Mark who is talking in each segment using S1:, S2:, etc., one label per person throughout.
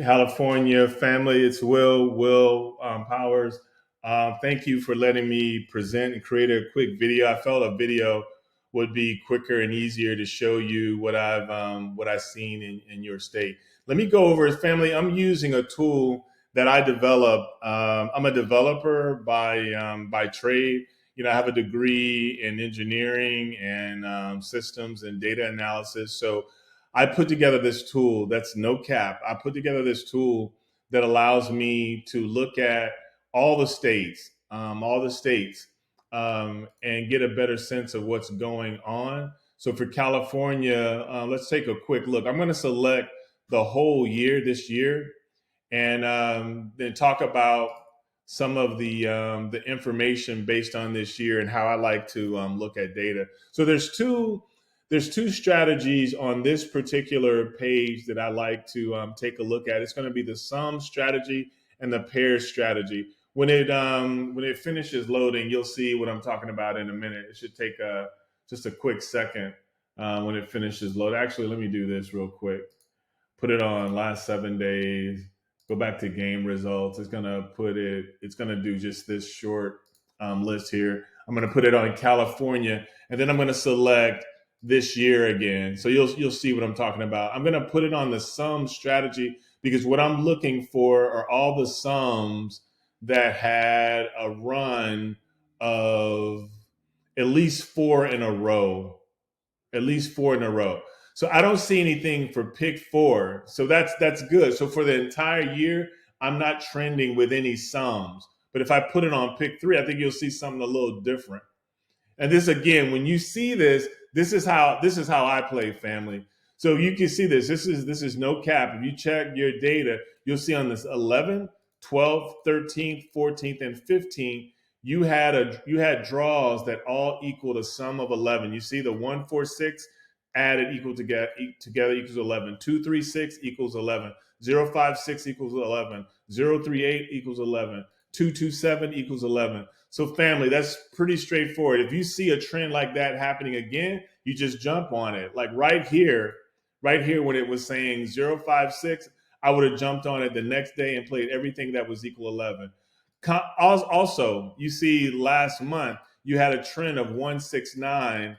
S1: California family. It's Will Powers. Thank you for letting me present and create a quick video. I felt a video would be quicker and easier to show you what I've seen in your state. Let me go over it, family. I'm using a tool that I developed. I'm a developer by trade. I have a degree in engineering and systems and data analysis. So I put together this tool that's no cap. I put together this tool that allows me to look at all the states, and get a better sense of what's going on. So for California, let's take a quick look. I'm going to select the whole year this year, and then talk about some of the information based on this year and how I like to look at data. So there's two strategies on this particular page that I like to take a look at. It's going to be the sum strategy and the pairs strategy. When it finishes loading, you'll see what I'm talking about in a minute. It should take just a quick second when it finishes load. Actually, let me do this real quick. Put it on last 7 days. Go back to game results. It's gonna do just this short list here. I'm gonna put it on California, and then I'm gonna select this year again. So you'll see what I'm talking about. I'm gonna put it on the sum strategy because what I'm looking for are all the sums that had a run of at least four in a row. At least four in a row. So I don't see anything for pick four. So that's good. So for the entire year, I'm not trending with any sums. But if I put it on pick three, I think you'll see something a little different. And this again, when you see this, this is how I play, family. So you can see this. This is no cap. If you check your data, you'll see on this 11th, 12th, 13th, 14th, and 15th, you had draws that all equaled a sum of 11. You see the 146 added equal together equals 11. 236 equals 11. 056 equals 11. 038 equals 11. 227 equals 11. So family, that's pretty straightforward. If you see a trend like that happening again, you just jump on it. Like right here when it was saying 056, I would have jumped on it the next day and played everything that was equal 11. Also, you see last month, you had a trend of 169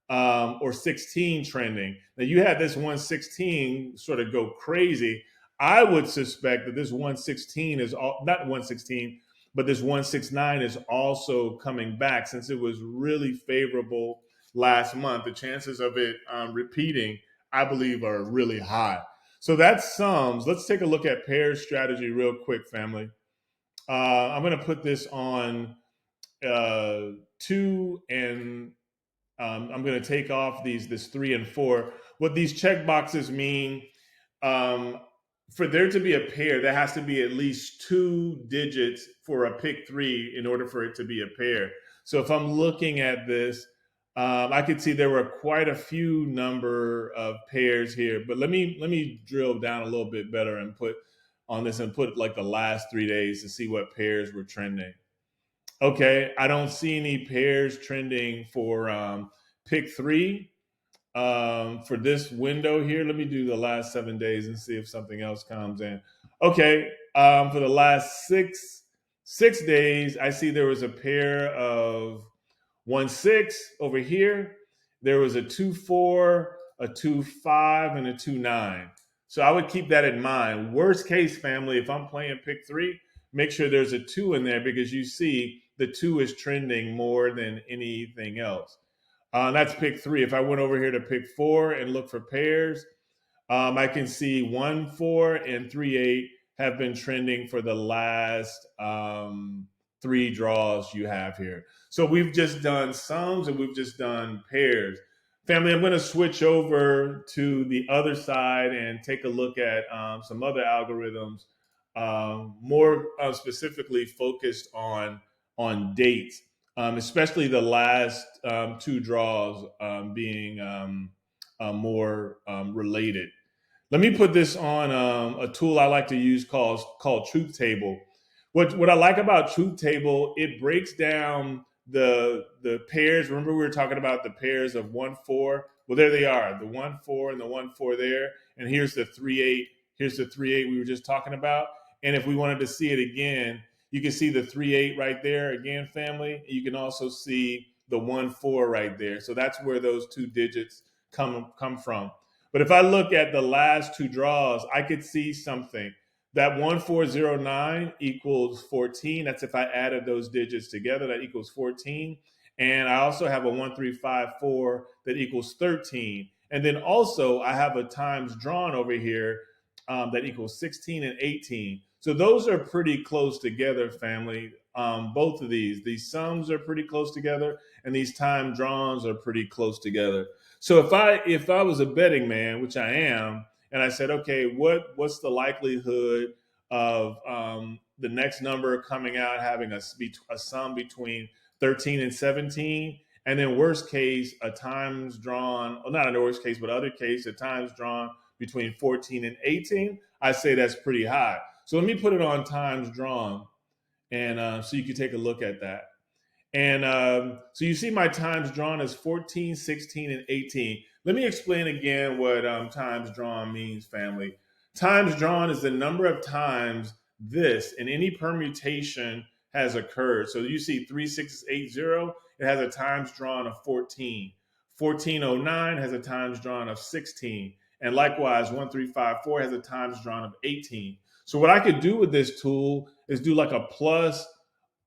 S1: or 16 trending. Now you had this 116 sort of go crazy. I would suspect that this 116 is not 116, but this 169 is also coming back since it was really favorable last month. The chances of it repeating, I believe, are really high. So that's sums. Let's take a look at pairs strategy real quick, family. I'm going to put this on two, and I'm going to take off this 3 and 4. What these check boxes mean, um, for there to be a pair, there has to be at least 2 digits for a pick three in order for it to be a pair. So if I'm looking at this, I could see there were quite a few number of pairs here. But let me drill down a little bit better and put on this and put like the last 3 days to see what pairs were trending. Okay, I don't see any pairs trending for pick three for this window here. Let me do the last 7 days and see if something else comes in. Okay, for the last six days, I see there was a pair of 1-6 over here. There was a 2-4, a 2-5, and a 2-9. So I would keep that in mind. Worst case, family, if I'm playing pick three, make sure there's a 2 in there because you see the 2 is trending more than anything else. That's pick three. If I went over here to pick four and look for pairs, I can see 1-4 and 3-8 have been trending for the last three draws you have here. So we've just done sums and we've just done pairs. Family, I'm going to switch over to the other side and take a look at some other algorithms, more specifically focused on dates, especially the last two draws being more related. Let me put this on a tool I like to use called Truth Table. What I like about Truth Table, it breaks down the pairs. Remember we were talking about the pairs of 1-4. Well, there they are, the 1-4 and the 1-4 there, and here's the 3-8 Here's the 3-8 we were just talking about. And if we wanted to see it again, you can see the 3-8 right there again, family. You can also see the 1-4 right there. So that's where those two digits come from. But if I look at the last two draws, I could see something. That 1409 equals 14. That's if I added those digits together, that equals 14. And I also have a 1354 that equals 13. And then also I have a times drawn over here that equals 16 and 18. So those are pretty close together, family. Both of these sums are pretty close together, and these time drawns are pretty close together. So if I was a betting man, which I am, and I said, okay, what's the likelihood of the next number coming out having a sum between 13 and 17, and then worst case a times drawn, well, not in the worst case, but other case a times drawn between 14 and 18, I say that's pretty high. So let me put it on times drawn, and so you can take a look at that. And so you see my times drawn is 14, 16, and 18. Let me explain again what times drawn means, family. Times drawn is the number of times this in any permutation has occurred. So you see 3680, it has a times drawn of 14. 1409 has a times drawn of 16. And likewise, 1354 has a times drawn of 18. So what I could do with this tool is do like a plus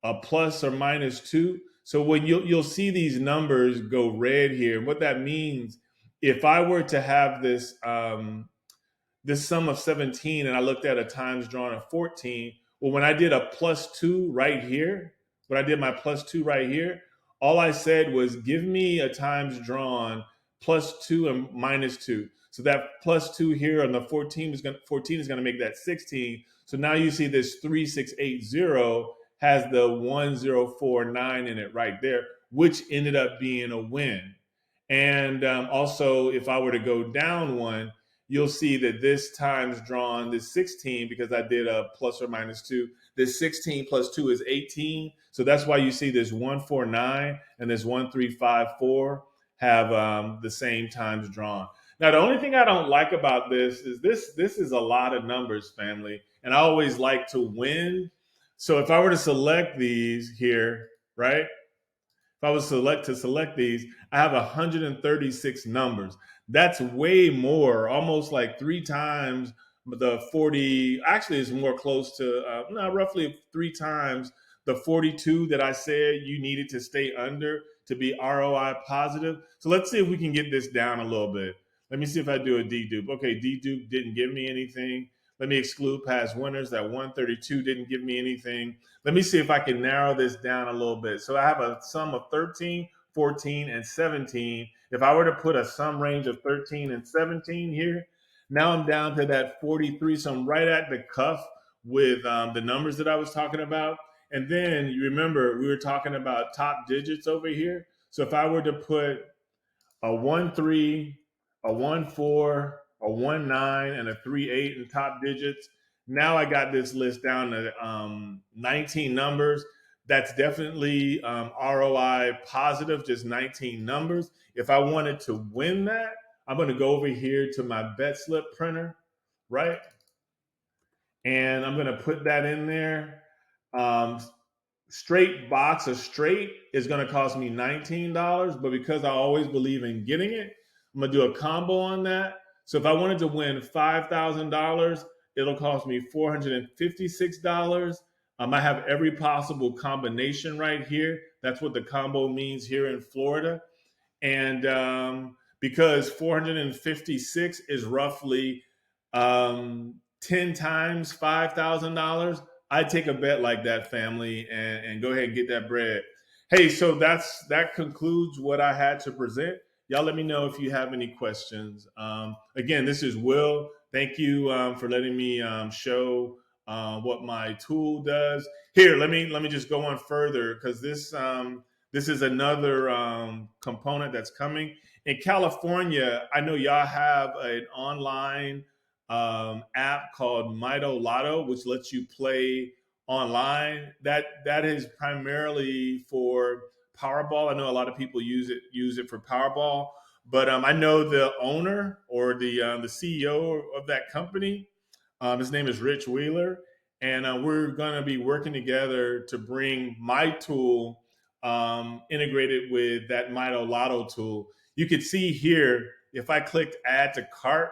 S1: or minus 2. So when you'll see these numbers go red here, and what that means, if I were to have this sum of 17 and I looked at a times drawn of 14, well, when I did a plus 2 right here, when I did my plus 2 right here, all I said was give me a times drawn plus 2 and minus 2. So that plus 2 here on the 14 is going to make that 16. So now you see this 3680 has the 1049 in it right there, which ended up being a win. And also, if I were to go down one, you'll see that this times drawn, this 16, because I did a plus or minus 2, this 16 plus 2 is 18. So that's why you see this 149 and this 1354 have the same times drawn. Now, the only thing I don't like about this is a lot of numbers, family. And I always like to win. So if I were to select these here, right? If I was to select these, I have 136 numbers. That's way more, almost like 3 times the 40. Actually, it's more close to roughly 3 times the 42 that I said you needed to stay under to be ROI positive. So let's see if we can get this down a little bit. Let me see if I do a dedupe. Okay, dedupe didn't give me anything. Let me exclude past winners. That 132 didn't give me anything. Let me see if I can narrow this down a little bit. So I have a sum of 13, 14, and 17. If I were to put a sum range of 13 and 17 here, now I'm down to that 43. So I'm right at the cuff with the numbers that I was talking about. And then you remember we were talking about top digits over here. So if I were to put a 1-3, a 1-4, a 1-9, and a 3-8 in top digits. Now I got this list down to 19 numbers. That's definitely ROI positive, just 19 numbers. If I wanted to win that, I'm going to go over here to my Betslip printer, right? And I'm going to put that in there. Straight box of straight is going to cost me $19, but because I always believe in getting it, I'm going to do a combo on that. So if I wanted to win $5,000, it'll cost me $456. I have every possible combination right here. That's what the combo means here in Florida. And because 456 is roughly 10 times $5,000, I'd take a bet like that, family, and go ahead and get that bread. Hey, so that concludes what I had to present. Y'all let me know if you have any questions. Again, this is Will. Thank you for letting me show what my tool does. Here, let me just go on further because this is another component that's coming. In California, I know y'all have an online app called Lotto, which lets you play online. That is primarily for Powerball. I know a lot of people use it for Powerball, but I know the owner or the CEO of that company. His name is Rich Wheeler, and we're going to be working together to bring my tool integrated with that Mito Lotto tool. You can see here, if I clicked add to cart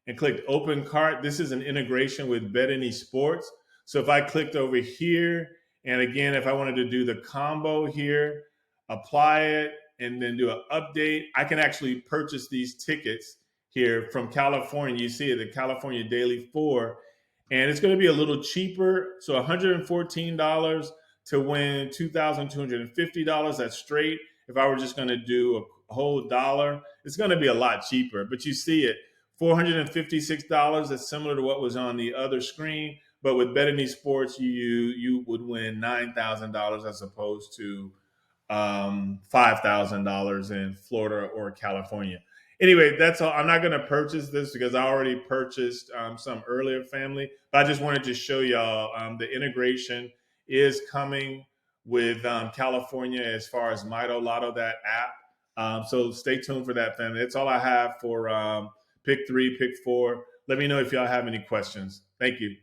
S1: and clicked open cart, this is an integration with Bet Sports. So if I clicked over here, and again, if I wanted to do the combo here, apply it, and then do an update, I can actually purchase these tickets here from California. You see it, the California Daily 4, and it's going to be a little cheaper. So $114 to win $2,250. That's straight. If I were just going to do a whole dollar, it's going to be a lot cheaper. But you see it, $456. That's similar to what was on the other screen. But with Bet Sports, you would win $9,000 as opposed to $5,000 in Florida or California. Anyway, that's all. I'm not going to purchase this because I already purchased some earlier, family. But I just wanted to show y'all the integration is coming with California as far as Mito Lotto, that app. So stay tuned for that, family. That's all I have for pick 3, pick 4. Let me know if y'all have any questions. Thank you.